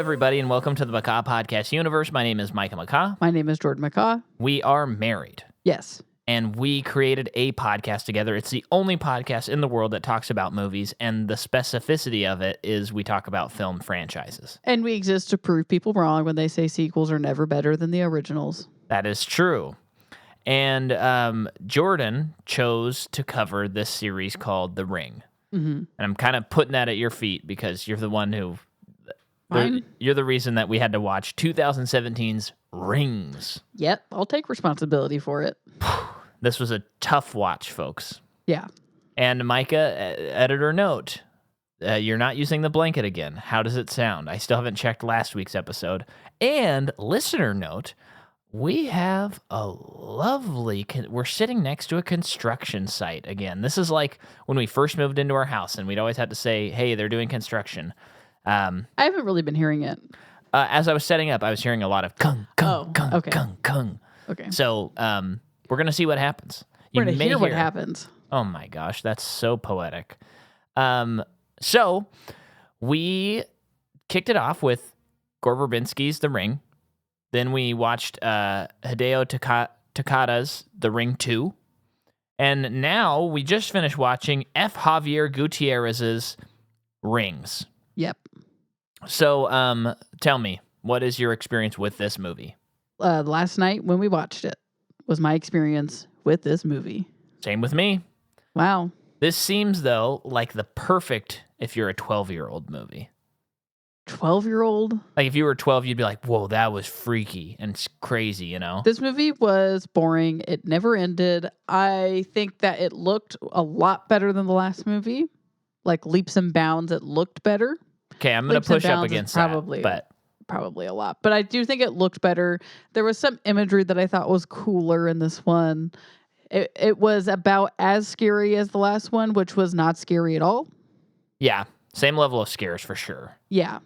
everybody, and welcome to the Micah Podcast Universe. My name is Micah Micah. My name is Jordan Micah. We are married. Yes. And we created a podcast together. It's the only podcast in the world that talks about movies, and the specificity of it is we talk about film franchises. And we exist to prove people wrong when they say sequels are never better than the originals. That is true. And Jordan chose to cover this series called The Ring. Mm-hmm. And I'm kind of putting that at your feet because you're the one who... Fine. You're the reason that we had to watch 2017's Rings. Yep, I'll take responsibility for it. This was a tough watch, folks. Yeah. And Micah, editor note, you're not using the blanket again. How does it sound? I still haven't checked last week's episode. And listener note, we have a lovely... we're sitting next to a construction site again. This is like when we first moved into our house, and we'd always have to say, hey, they're doing construction. I haven't really been hearing it. As I was setting up, I was hearing a lot of kung, kung, kung, okay. kung, kung. Okay. So we're going to see what happens. We're going to hear what happens. Oh my gosh, that's so poetic. So we kicked it off with Gore Verbinski's The Ring. Then we watched Hideo Takada's The Ring 2. And now we just finished watching F. Javier Gutierrez's Rings. Yep. So tell me, what is your experience with this movie? Last night when we watched it was my experience with this movie. Same with me. Wow. This seems, though, like the perfect if you're a 12-year-old movie. 12-year-old? Like, if you were 12, you'd be like, whoa, that was freaky and crazy, you know? This movie was boring. It never ended. I think that it looked a lot better than the last movie. Like, leaps and bounds, it looked better. Okay, I'm going to push up against probably, that. Probably a lot. But I do think it looked better. There was some imagery that I thought was cooler in this one. It was about as scary as the last one, which was not scary at all. Yeah, same level of scares for sure. Yeah.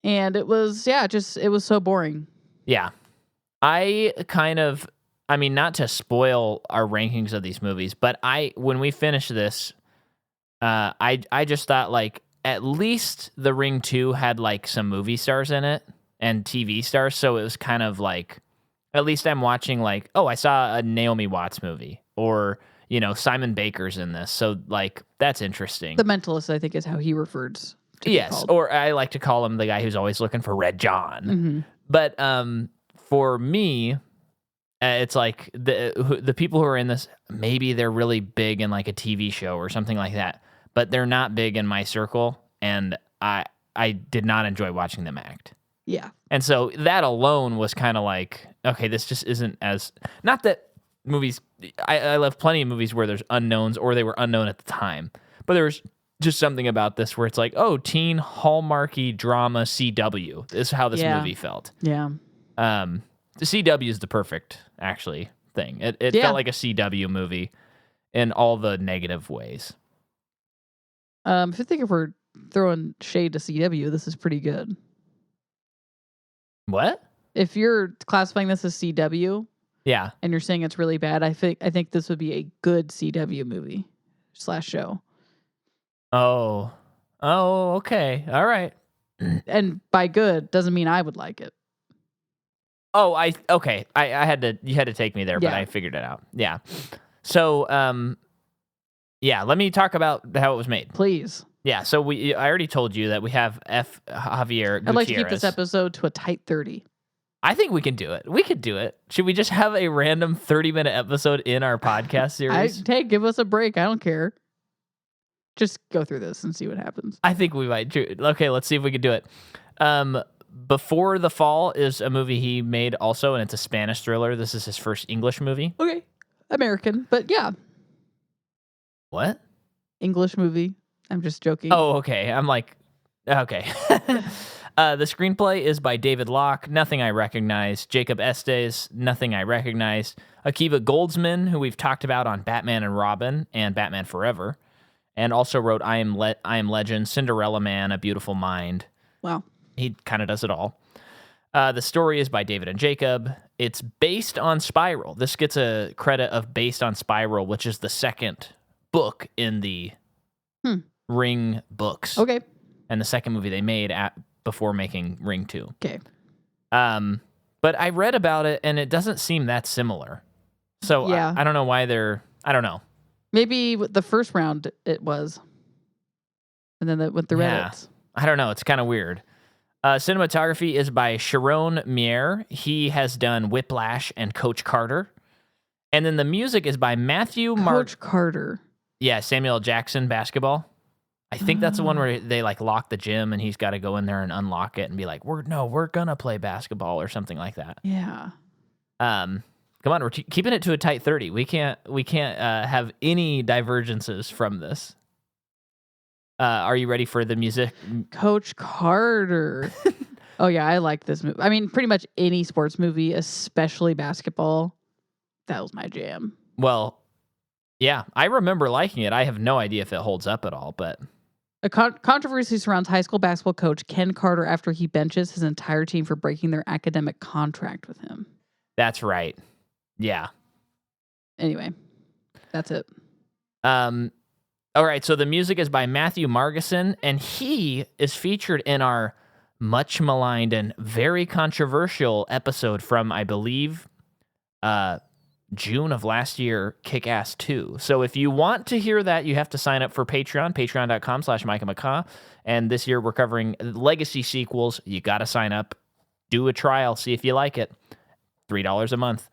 And it was, it was so boring. Yeah. Not to spoil our rankings of these movies, but when we finished this, I just thought, like, at least The Ring 2 had, like, some movie stars in it and TV stars, so it was kind of like, at least I'm watching, like, oh, I saw a Naomi Watts movie, or, you know, Simon Baker's in this, so, like, that's interesting. The Mentalist, I think, is how he referred to Yes, or I like to call him the guy who's always looking for Red John. Mm-hmm. But for me, it's like the people who are in this, maybe they're really big in, like, a TV show or something like that, but they're not big in my circle, and I did not enjoy watching them act. Yeah. And so that alone was kind of like, okay, this just isn't as... Not that movies... I love plenty of movies where there's unknowns, or they were unknown at the time, but there was just something about this where it's like, oh, teen Hallmarky drama CW. This is how this movie felt. Yeah. The CW is the perfect, actually, thing. It felt like a CW movie in all the negative ways. If you think if we're throwing shade to CW, this is pretty good. What? If you're classifying this as CW, yeah, and you're saying it's really bad, I think this would be a good CW movie / show. Oh, okay, all right. And by good doesn't mean I would like it. Oh, I had to. You had to take me there, but I figured it out. Yeah. So, yeah, let me talk about how it was made. Please. Yeah, so I already told you that we have F. Javier Gutierrez. I'd like to keep this episode to a tight 30. I think we can do it. We could do it. Should we just have a random 30-minute episode in our podcast series? Give us a break. I don't care. Just go through this and see what happens. I think we might do it. Okay, let's see if we can do it. Before the Fall is a movie he made also, and it's a Spanish thriller. This is his first English movie. Okay. American, but yeah. What? English movie. I'm just joking. Oh, okay. I'm like, okay. The screenplay is by David Locke, nothing I recognize. Jacob Estes, nothing I recognize. Akiva Goldsman, who we've talked about on Batman and Robin and Batman Forever, and also wrote I Am Legend, Cinderella Man, A Beautiful Mind. Wow. He kind of does it all. The story is by David and Jacob. It's based on Spiral. This gets a credit of based on Spiral, which is the second book in the Ring books. Okay. And the second movie they made before making Ring 2. Okay. But I read about it, and it doesn't seem that similar. So Yeah. I don't know why I don't know. Maybe the first round it was. And then with the Reddits. I don't know. It's kind of weird. Cinematography is by Sharon Mier. He has done Whiplash and Coach Carter. And then the music is by Matthew Coach Carter. Yeah, Samuel L. Jackson basketball. I think that's the one where they like lock the gym and he's got to go in there and unlock it and be like, we're gonna play basketball or something like that. Yeah. Come on, we're keeping it to a tight 30. We can't have any divergences from this. Are you ready for the music? Coach Carter. Oh yeah, I like this movie. I mean, pretty much any sports movie, especially basketball. That was my jam. Well, yeah, I remember liking it. I have no idea if it holds up at all, but a controversy surrounds high school basketball coach Ken Carter after he benches his entire team for breaking their academic contract with him. That's right. Yeah. Anyway, that's it. All right, so the music is by Matthew Margeson, and he is featured in our much maligned and very controversial episode from, I believe, June of last year, Kick-Ass 2. So if you want to hear that, you have to sign up for Patreon, patreon.com/Micah McCaw. And this year we're covering legacy sequels. You got to sign up, do a trial, see if you like it. $3 a month.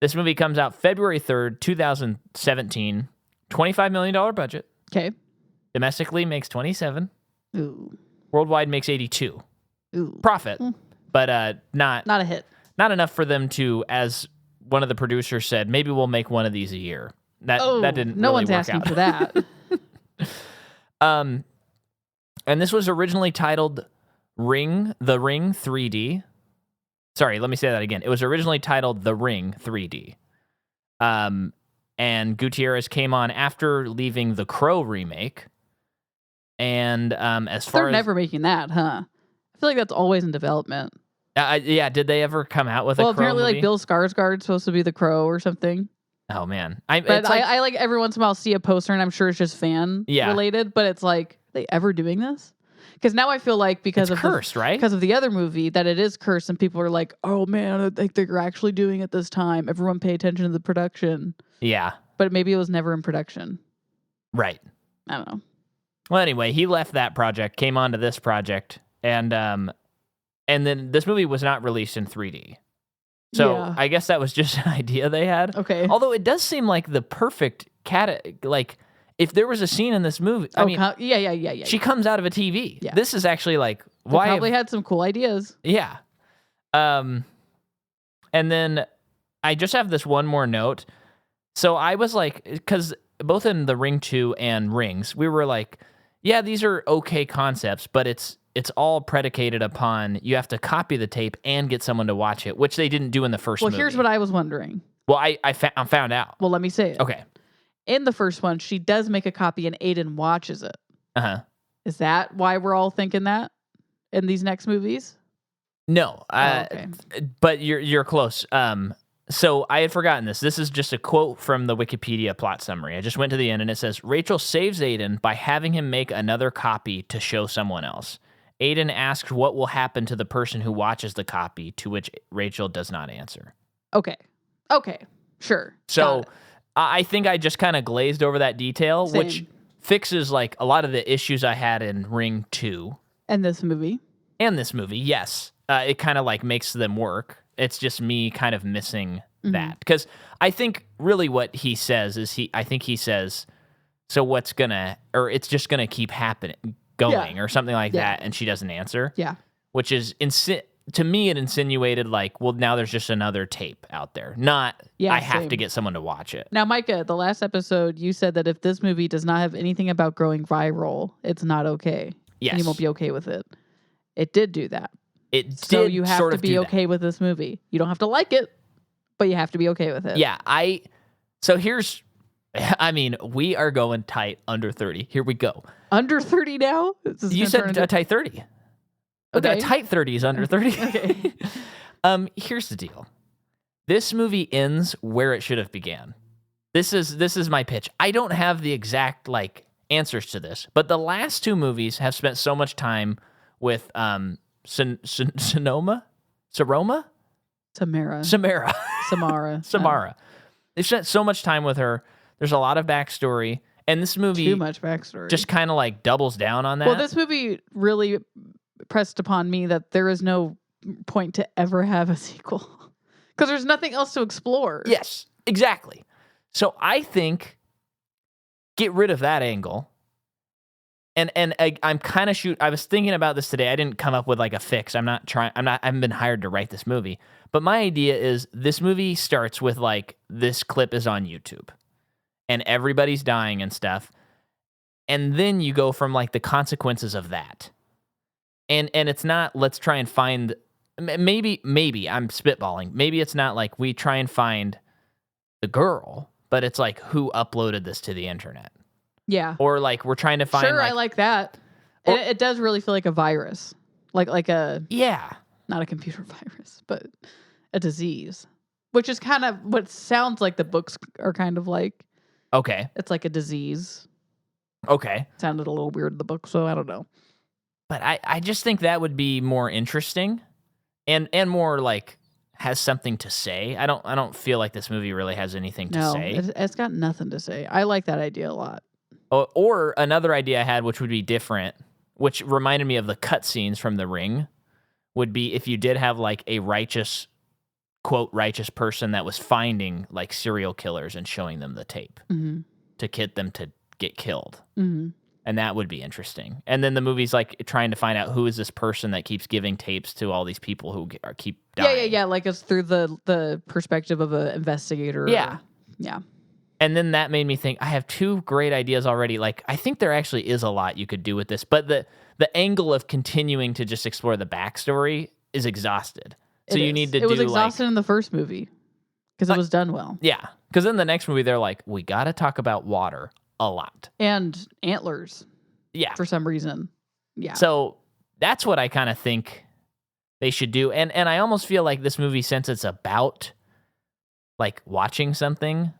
This movie comes out February 3rd, 2017. $25 million budget. Okay. Domestically makes 27. Ooh. Worldwide makes 82. Ooh. Profit, but not a hit. Not enough for them to, as one of the producers said, maybe we'll make one of these a year. That didn't. No really one's work asking out. for that. And this was originally titled The Ring 3D. Sorry, let me say that again. It was originally titled The Ring 3D. And Gutierrez came on after leaving the Crow remake. And They're never making that, huh? I feel like that's always in development. Yeah, did they ever come out with a Crow apparently movie? Like Bill Skarsgård's supposed to be the Crow or something. Oh man, I like every once in a while see a poster and I'm sure it's just fan related, but it's like, are they ever doing this? Because now I feel like because it's of cursed, right? Because of the other movie that it is cursed, and people are like, "Oh man, I think they're actually doing it this time. Everyone pay attention to the production." Yeah, but maybe it was never in production. Right. I don't know. Well, anyway, he left that project, came on to this project, and then this movie was not released in 3D. So I guess that was just an idea they had. Okay. Although it does seem like the perfect like. If there was a scene in this movie, I mean, yeah. She comes out of a TV. Yeah. This is actually like why they probably had some cool ideas. Yeah. And then I just have this one more note. So I was like, because both in the Ring 2 and Rings, we were like, yeah, these are okay concepts, but it's all predicated upon you have to copy the tape and get someone to watch it, which they didn't do in the first movie. Well, here's what I was wondering. Well, I found out. Well, let me say it. Okay. In the first one, she does make a copy and Aiden watches it. Uh-huh. Is that why we're all thinking that in these next movies? No. Okay. But you're close. So I had forgotten this. This is just a quote from the Wikipedia plot summary. I just went to the end and it says, Rachel saves Aiden by having him make another copy to show someone else. Aiden asks what will happen to the person who watches the copy, to which Rachel does not answer. Okay. Sure. So I think I just kind of glazed over that detail, Same. which fixes like a lot of the issues I had in Ring 2. And this movie, yes. It kind of like makes them work. It's just me kind of missing that. Because I think really what he says is I think he says, so it's just gonna keep going or something like that, and she doesn't answer. Yeah. Which is, to me, it insinuated like, well, now there's just another tape out there. Not, I have to get someone to watch it. Now, Micah, the last episode, you said that if this movie does not have anything about growing viral, it's not okay. Yes. And you won't be okay with it. It did do that. So you have to be okay with this movie. You don't have to like it, but you have to be okay with it. Yeah, we are going tight under 30. Here we go. Under 30 now? You said a tight 30. Okay. A tight 30 is under 30. Okay. Here's the deal. This movie ends where it should have began. This is my pitch. I don't have the exact answers to this, but the last two movies have spent so much time with Sonoma? Saroma? Tamara. Samara. Samara. Samara. They spent so much time with her. There's a lot of backstory. And this movie Too much backstory. just kind of like doubles down on that. Well, this movie really pressed upon me that there is no point to ever have a sequel because there's nothing else to explore. Yes, exactly. So I think get rid of that angle. And I'm kind of I was thinking about this today. I didn't come up with like a fix. I haven't been hired to write this movie. But my idea is this movie starts with like this clip is on YouTube and everybody's dying and stuff. And then you go from like the consequences of that. And it's not let's try and find maybe I'm spitballing. Maybe it's not like we try and find the girl, but it's like who uploaded this to the internet. Yeah. Or like we're trying to find. Sure, I like that. It does really feel like a virus, like a not a computer virus, but a disease, which is kind of what sounds like the books are kind of like. Okay. It's like a disease. Okay. Sounded a little weird in the book, so I don't know. But I just think that would be more interesting, and more like has something to say. I don't feel like this movie really has anything to say. It's got nothing to say. I like that idea a lot. Or another idea I had, which would be different, which reminded me of the cutscenes from The Ring, would be if you did have like a righteous, quote, righteous person that was finding like serial killers and showing them the tape to get them to get killed. Mm-hmm. And that would be interesting. And then the movie's like trying to find out who is this person that keeps giving tapes to all these people who keep dying. Yeah. Like it's through the perspective of an investigator. Yeah. Yeah. And then that made me think, I have two great ideas already. Like, I think there actually is a lot you could do with this, but the angle of continuing to just explore the backstory is exhausted. So you need to do it was exhausted in the first movie because it was done well. Yeah. Because in the next movie, they're like, we got to talk about water a lot. And antlers. Yeah. For some reason. Yeah. So that's what I kind of think they should do. And I almost feel like this movie, since it's about like watching something,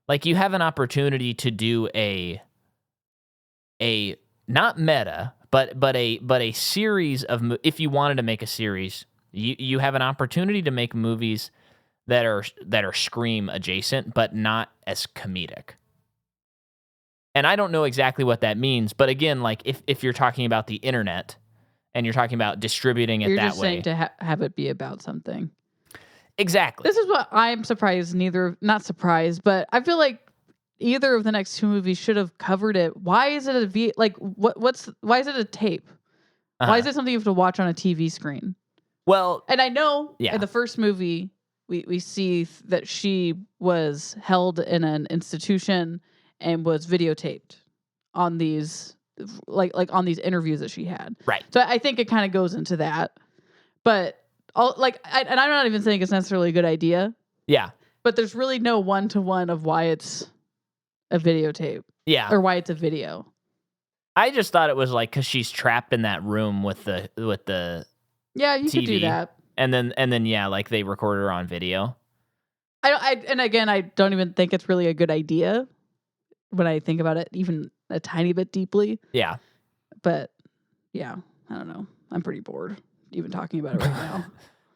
like you have an opportunity to do a not meta, but a series of if you wanted to make a series, you have an opportunity to make movies that are Scream adjacent, but not as comedic. And I don't know exactly what that means, but again, like if you're talking about the internet and you're talking about distributing it that way, you're just saying to have it be about something. Exactly. This is what I'm surprised. Not surprised, but I feel like either of the next two movies should have covered it. Why is it why is it a tape? Why is it something you have to watch on a TV screen? Well, and I know in the first movie we see that she was held in an institution and was videotaped on these like on these interviews that she had. Right. So I think it kind of goes into that, but. And I'm not even saying it's necessarily a good idea. Yeah. But there's really no one-to-one of why it's a videotape. Yeah. Or why it's a video. I just thought it was like because she's trapped in that room with the yeah, you TV, could do that. And then yeah, like they record her on video. And again, I don't even think it's really a good idea when I think about it even a tiny bit deeply. Yeah. But yeah, I don't know. I'm pretty bored even talking about it right now.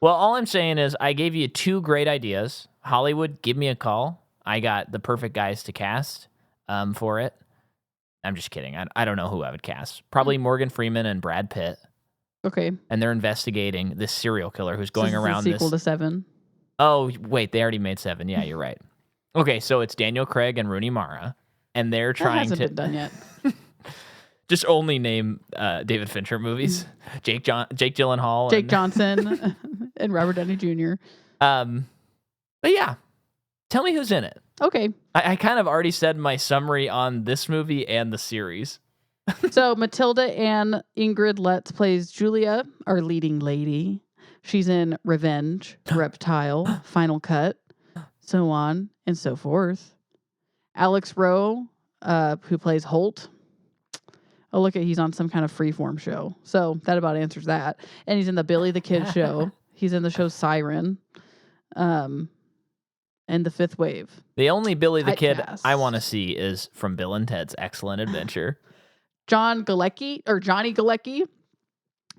Well, all I'm saying is I gave you two great ideas. Hollywood, give me a call. I got the perfect guys to cast for it. I'm just kidding. I don't know who I would cast. Probably Morgan Freeman and Brad Pitt. Okay. And they're investigating this serial killer who's going around this sequel to Seven. Oh, wait, they already made Seven. Yeah, you're right. Okay, so it's Daniel Craig and Rooney Mara, and they're trying that hasn't been done yet. Just only name David Fincher movies. Jake Gyllenhaal. Jake Johnson and Robert Downey Jr. But yeah, tell me who's in it. Okay. I kind of already said my summary on this movie and the series. So Matilda Ann Ingrid Letts plays Julia, our leading lady. She's in Revenge, Reptile, Final Cut, so on and so forth. Alex Rowe, who plays Holt. Oh, look, he's on some kind of freeform show. So that about answers that. And he's in the Billy the Kid show. He's in the show Siren. And The Fifth Wave. The only Billy the Kid I want to see is from Bill and Ted's Excellent Adventure. Johnny Galecki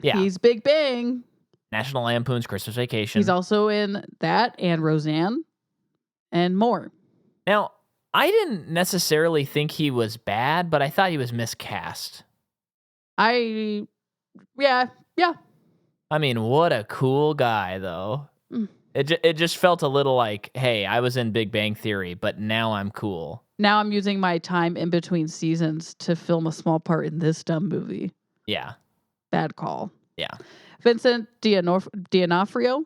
Yeah. He's Big Bang. National Lampoon's Christmas Vacation. He's also in that and Roseanne and more. Now, I didn't necessarily think he was bad, but I thought he was miscast. Yeah. I mean, what a cool guy, though. Mm. It just felt a little like, hey, I was in Big Bang Theory, but now I'm cool. Now I'm using my time in between seasons to film a small part in this dumb movie. Yeah. Bad call. Yeah. Vincent D'Onofrio.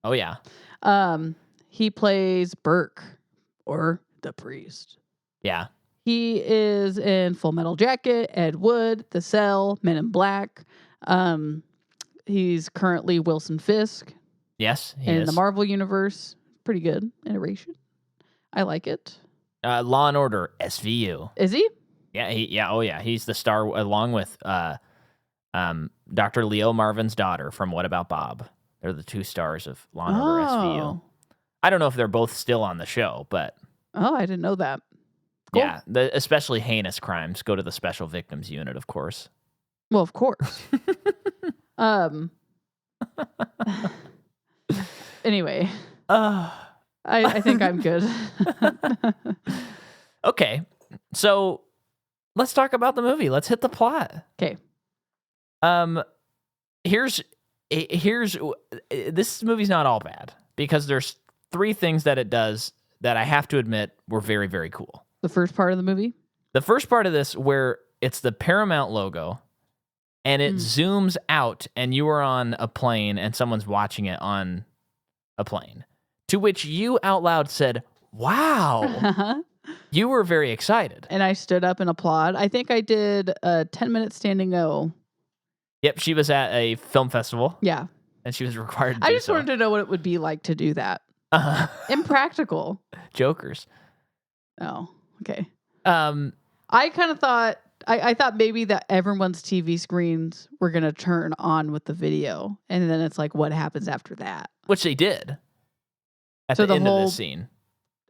Oh, yeah. He plays Burke, or the priest. Yeah. He is in Full Metal Jacket, Ed Wood, The Cell, Men in Black. He's currently Wilson Fisk. Yes, he in is. the Marvel Universe. Pretty good iteration. I like it. Law and Order, SVU. Is he? Yeah, oh yeah. He's the star along with Dr. Leo Marvin's daughter from What About Bob. They're the two stars of Law and Order SVU. I don't know if they're both still on the show, but... Oh, I didn't know that. Cool. Yeah, especially heinous crimes go to the Special Victims Unit, of course. Well, of course. Anyway, I think I'm good. Okay, so let's talk about the movie. Let's hit the plot. Okay. Here's this movie's not all bad because there's 3 things that it does that I have to admit were very, very cool. The first part of the movie? The first part of this where it's the Paramount logo and it zooms out and you are on a plane and someone's watching it on a plane. To which you out loud said, "Wow." You were very excited. And I stood up and applaud. I think I did a 10-minute standing O. Yep, she was at a film festival. Yeah. And she was required to do I just so. wanted to know what it would be like to do that. Impractical. Jokers. Oh, okay. I kind of thought, I thought maybe that everyone's TV screens were going to turn on with the video. And then it's like, what happens after that? Which they did. At So the end whole, of this scene.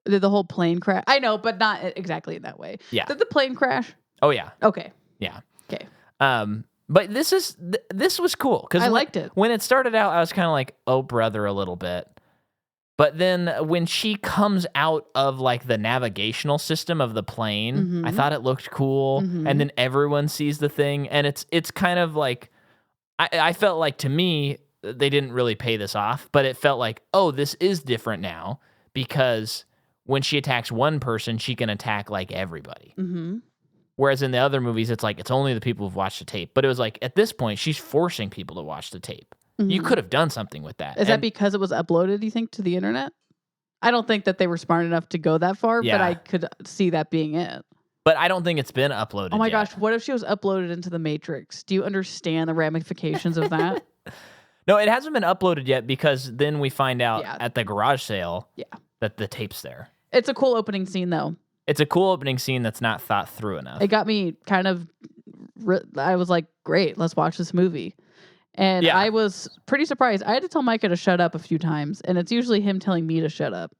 Did the whole plane crash? I know, but not exactly in that way. Yeah. Did the plane crash? Oh, yeah. Okay. Yeah. Okay. But this was cool. Because I liked it. When it started out, I was kind of like, oh, brother, a little bit. But then when she comes out of like the navigational system of the plane, I thought it looked cool. And then everyone sees the thing. And it's kind of like, I felt like to me, they didn't really pay this off. But it felt like, oh, this is different now. Because when she attacks one person, she can attack like everybody. Whereas in the other movies, it's like, it's only the people who've watched the tape. But it was like, at this point, she's forcing people to watch the tape. You could have done something with that. Is that because it was uploaded, do you think, to the internet? I don't think that they were smart enough to go that far, but I could see that being it. But I don't think it's been uploaded Oh my yet. gosh, what if she was uploaded into the Matrix? Do you understand the ramifications of that? No, it hasn't been uploaded yet because then we find out at the garage sale that the tape's there. It's a cool opening scene, though. It's a cool opening scene that's not thought through enough. It got me kind of... I was like, great, let's watch this movie. And I was pretty surprised. I had to tell Micah to shut up a few times, and it's usually him telling me to shut up.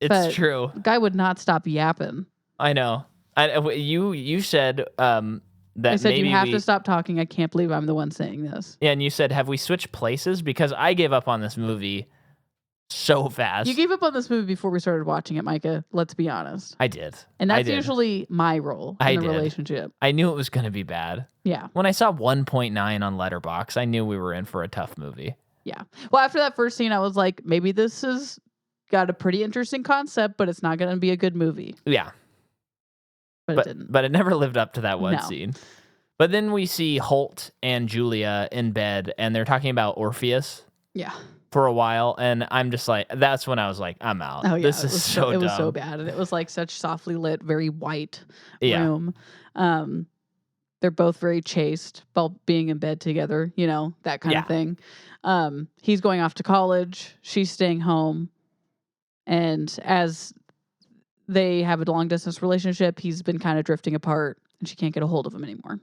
It's true. The guy would not stop yapping. I know. You said that I said, maybe you have to stop talking. I can't believe I'm the one saying this. Yeah, and you said, have we switched places? Because I gave up on this movie so fast. You gave up on this movie before we started watching it, Micah. Let's be honest. I did. And that's usually my role in the relationship. I knew it was going to be bad. Yeah. When I saw 1.9 on Letterboxd, I knew we were in for a tough movie. Yeah. Well, after that first scene, I was like, maybe this has got a pretty interesting concept, but it's not going to be a good movie. Yeah. But it didn't. But it never lived up to that one scene. But then we see Holt and Julia in bed, and they're talking about Orpheus. Yeah. For a while, and I'm just like, that's when I was like, I'm out. Oh, yeah, this is so dumb. It was so bad, and it was like such softly lit, very white room. They're both very chaste while being in bed together, you know, that kind of thing. He's going off to college. She's staying home. And as they have a long distance relationship, he's been kind of drifting apart, and she can't get a hold of him anymore.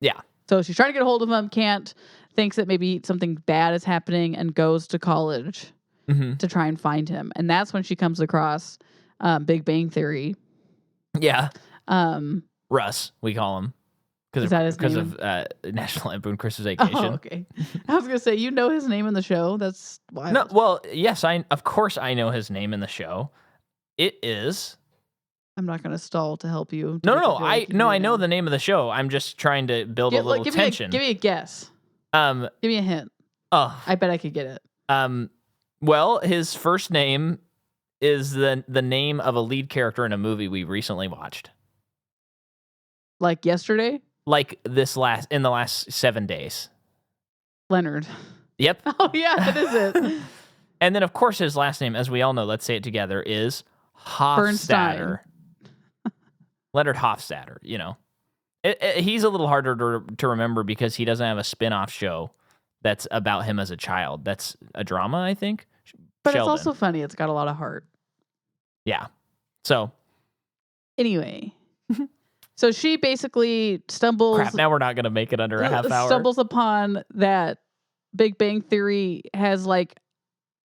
Yeah. So she's trying to get a hold of him, can't, thinks that maybe something bad is happening, and goes to college to try and find him. And that's when she comes across Big Bang Theory. Yeah. Russ, we call him. Is that his because name? of National Lampoon Christmas Oh, Vacation. okay. I was gonna say, you know his name in the show. That's wild. No, well, yes, of course I know his name in the show. It is. I'm not gonna stall to help you. No, I know the name of the show. I'm just trying to build a little tension. Give me a guess. Give me a hint. Oh, I bet I could get it. Well, his first name is the name of a lead character in a movie we recently watched. Like yesterday? Like in the last 7 days. Leonard. Yep. Oh yeah, that is it. And then of course his last name, as we all know, let's say it together, is Hofstadter. Leonard Hofstadter, you know. He's a little harder to remember because he doesn't have a spin-off show that's about him as a child. That's a drama, I think. But Sheldon. It's also funny. It's got a lot of heart. Yeah. So. Anyway. So she basically stumbles. Crap, now we're not going to make it under a half hour. Stumbles upon that Big Bang Theory has like.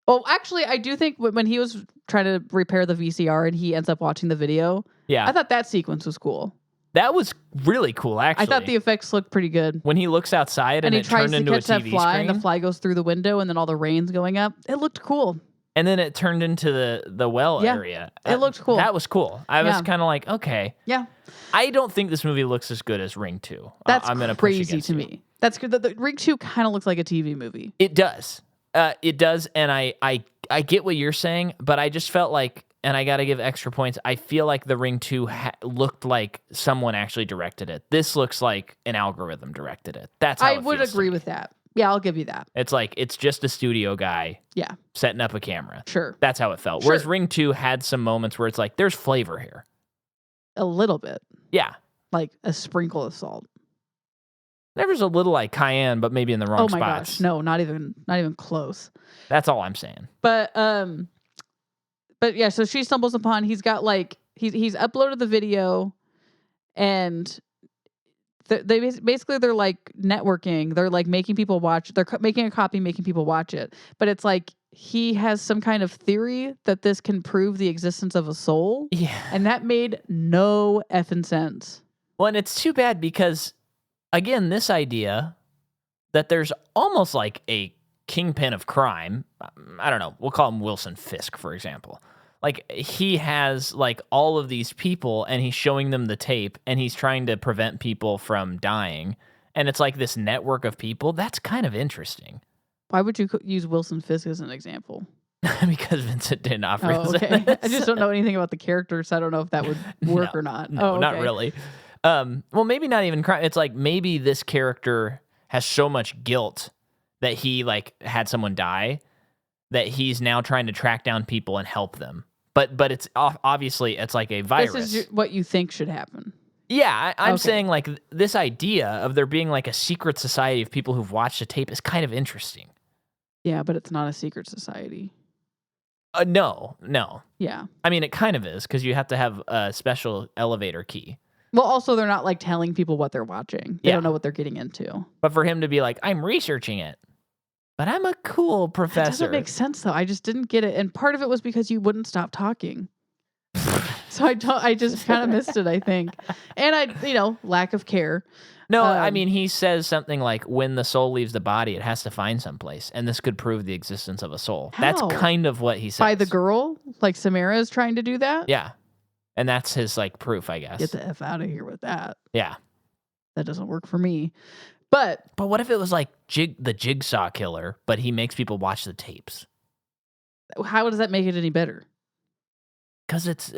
Oh, actually, I do think when he was trying to repair the VCR and he ends up watching the video. Yeah. I thought that sequence was cool. That was really cool, actually. I thought the effects looked pretty good. When he looks outside and he it tries turned to into a catch that TV fly screen. and the fly goes through the window and then all the rain's going up. It looked cool. And then it turned into the well area. It looked cool. That was cool. I was kind of like, okay. Yeah. I don't think this movie looks as good as Ring 2. That's I'm gonna crazy to me. That's good. The Ring 2 kind of looks like a TV movie. It does. And I get what you're saying, but I just felt like, and I got to give extra points, I feel like the Ring 2 looked like someone actually directed it. This looks like an algorithm directed it. That's how I would agree with that. Yeah, I'll give you that. It's like, it's just a studio guy setting up a camera. Sure. That's how it felt. Sure. Whereas Ring 2 had some moments where it's like, there's flavor here. A little bit. Yeah. Like a sprinkle of salt. There was a little like cayenne, but maybe in the wrong spots. Oh my gosh. No, not even close. That's all I'm saying. But yeah, so she stumbles upon, he's got like, he's uploaded the video and they're like networking. They're like making people watch. They're making a copy, making people watch it. But it's like he has some kind of theory that this can prove the existence of a soul. Yeah. And that made no effing sense. Well, and it's too bad because, again, this idea that there's almost like a kingpin of crime. I don't know. We'll call him Wilson Fisk, for example. Like, he has, like, all of these people, and he's showing them the tape, and he's trying to prevent people from dying. And it's like this network of people. That's kind of interesting. Why would you use Wilson Fisk as an example? Because Vincent D'Onofrio. Oh, okay. I just don't know anything about the character, so I don't know if that would work or not. No, okay. Not really. Well, maybe not even crime. It's like maybe this character has so much guilt that he, like, had someone die that he's now trying to track down people and help them. But it's obviously it's like a virus. This is what you think should happen. Yeah, I'm saying like this idea of there being like a secret society of people who've watched the tape is kind of interesting. Yeah, but it's not a secret society. No. Yeah. I mean, it kind of is because you have to have a special elevator key. Well, also, they're not like telling people what they're watching. They don't know what they're getting into. But for him to be like, I'm researching it. But I'm a cool professor. That doesn't make sense, though. I just didn't get it. And part of it was because you wouldn't stop talking. So I just kind of missed it, I think. And lack of care. No, I mean, he says something like, when the soul leaves the body, it has to find someplace. And this could prove the existence of a soul. How? That's kind of what he says. By the girl? Like Samara is trying to do that? Yeah. And that's his, like, proof, I guess. Get the F out of here with that. Yeah. That doesn't work for me. But what if it was like the Jigsaw Killer, but he makes people watch the tapes? How does that make it any better? Because it's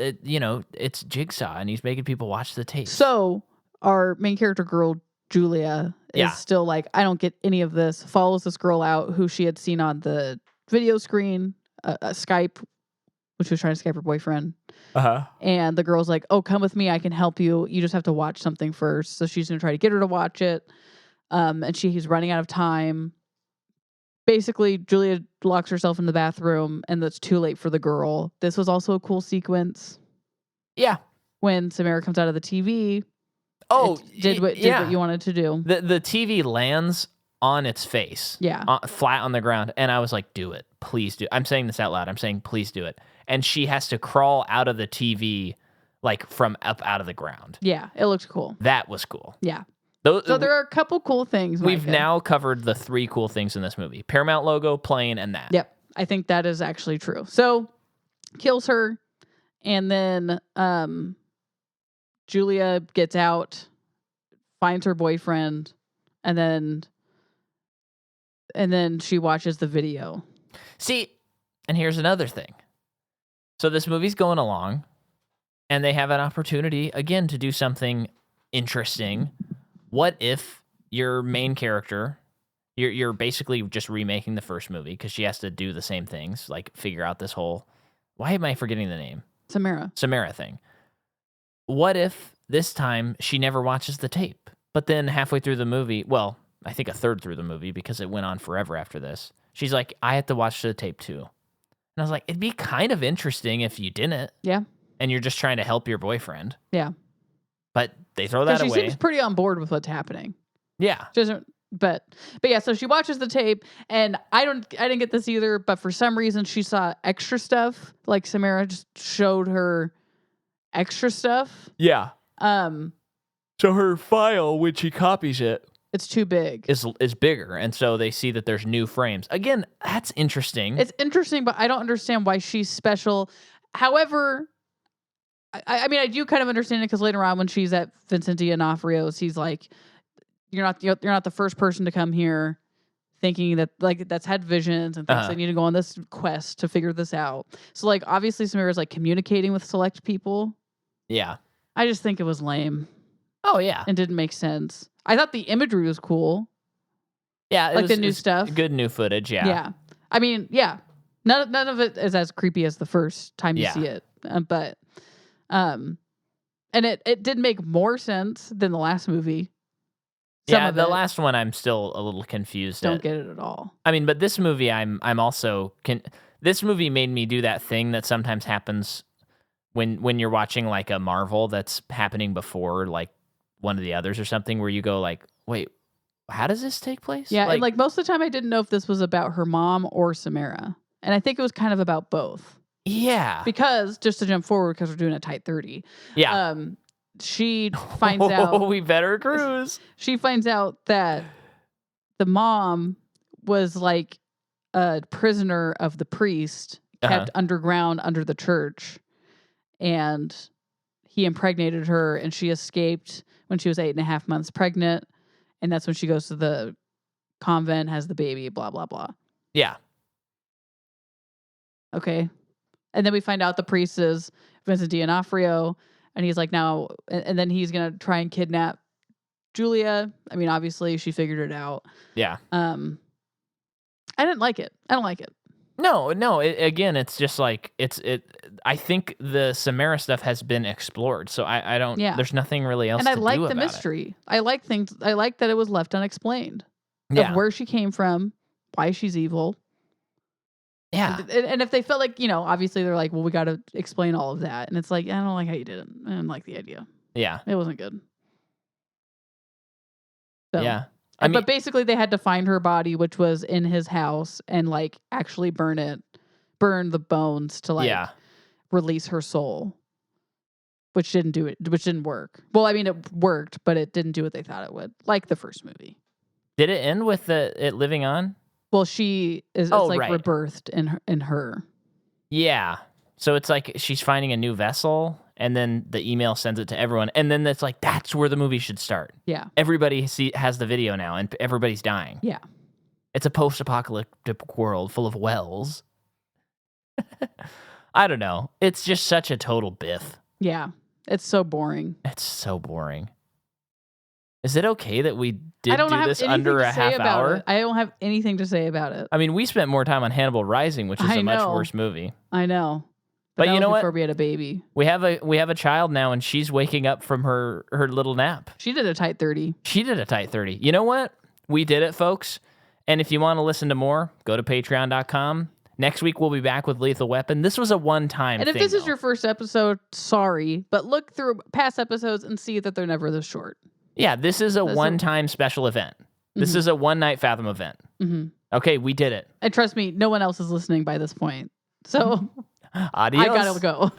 Jigsaw, and he's making people watch the tapes. So our main character girl, Julia, is still like, I don't get any of this, follows this girl out who she had seen on the video screen, Skype, which she was trying to Skype her boyfriend. Uh-huh. And the girl's like, oh, come with me, I can help you. You just have to watch something first. So she's going to try to get her to watch it. And he's running out of time. Basically, Julia locks herself in the bathroom, and it's too late for the girl. This was also a cool sequence. Yeah. When Samara comes out of the TV. Oh, did what you wanted to do. The TV lands on its face. Yeah. Flat on the ground. And I was like, do it. Please do. I'm saying this out loud. I'm saying, please do it. And she has to crawl out of the TV, like from up out of the ground. Yeah. It looked cool. That was cool. Yeah. So there are a couple cool things. We've Micah. now covered the 3 cool things in this movie: Paramount logo, plane, and that. Yep, I think that is actually true. So kills her, and then Julia gets out, finds her boyfriend, and then she watches the video. See, and here's another thing. So this movie's going along, and they have an opportunity again to do something interesting. What if your main character, you're basically just remaking the first movie because she has to do the same things, like figure out this whole, why am I forgetting the name? Samara thing. What if this time she never watches the tape, but then halfway through the movie, well, I think a third through the movie because it went on forever after this, she's like, I have to watch the tape too. And I was like, it'd be kind of interesting if you didn't. Yeah. And you're just trying to help your boyfriend. Yeah. But they throw that away. She seems pretty on board with what's happening. Yeah. She doesn't, but yeah, so she watches the tape, and I didn't get this either, but for some reason she saw extra stuff. Like Samara just showed her extra stuff. Yeah. So her file, when she copies it, it's too big. Is bigger, and so they see that there's new frames. Again, that's interesting. It's interesting, but I don't understand why she's special. However, I mean, I do kind of understand it because later on when she's at Vincent D'Onofrio's, he's like, you're not the first person to come here thinking that, like, that's had visions and thinks they need to go on this quest to figure this out. So, like, obviously Samara's like communicating with select people. Yeah. I just think it was lame. Oh, yeah. And didn't make sense. I thought the imagery was cool. Yeah. Like the new stuff. Good new footage, yeah. Yeah. I mean, yeah. None of it is as creepy as the first time you see it. But and it did make more sense than the last movie. The last one I'm still a little confused. Don't get it at all. I mean, but this movie I'm also this movie made me do that thing that sometimes happens when you're watching like a Marvel that's happening before like one of the others or something, where you go like, wait, how does this take place? Yeah, and like most of the time I didn't know if this was about her mom or Samara. And I think it was kind of about both. Yeah. Because, just to jump forward, because we're doing a tight 30. Yeah. She finds out. We better cruise. She finds out that the mom was like a prisoner of the priest, kept underground under the church. And he impregnated her, and she escaped when she was 8.5 months pregnant. And that's when she goes to the convent, has the baby, blah, blah, blah. Yeah. Okay. And then we find out the priest is Vincent D'Onofrio, and he's like, now, and then he's going to try and kidnap Julia. I mean, obviously she figured it out. Yeah. I didn't like it. I don't like it. No. Again, it's just like, I think the Samara stuff has been explored. So I don't, there's nothing really else to do about it. And I like the mystery. I like that it was left unexplained. Of where she came from, why she's evil. Yeah. And if they felt like, obviously they're like, well, we got to explain all of that. And it's like, I don't like how you did it. I didn't like the idea. Yeah. It wasn't good. So, yeah. But basically they had to find her body, which was in his house, and like actually burn the bones to like release her soul, which didn't work. Well, I mean, it worked, but it didn't do what they thought it would, like the first movie. Did it end with it living on? Well, she is rebirthed in her. Yeah. So it's like she's finding a new vessel, and then the email sends it to everyone. And then it's like, that's where the movie should start. Yeah. Everybody has the video now, and everybody's dying. Yeah. It's a post-apocalyptic world full of wells. I don't know. It's just such a total biff. Yeah. It's so boring. It's so boring. Is it okay that we did do this under a half hour? I don't have anything to say about it. I mean, we spent more time on Hannibal Rising, which is a much worse movie. I know. But you know what? Before we had a baby. We have a child now, and she's waking up from her little nap. She did a tight 30. She did a tight 30. You know what? We did it, folks. And if you want to listen to more, go to patreon.com. Next week, we'll be back with Lethal Weapon. This was a one-time thing. And if this is your first episode, sorry. But look through past episodes and see that they're never this short. Yeah, this is a one-time special event. This is a one-night Fathom event. Mm-hmm. Okay, we did it. And trust me, no one else is listening by this point. So adios. I gotta go.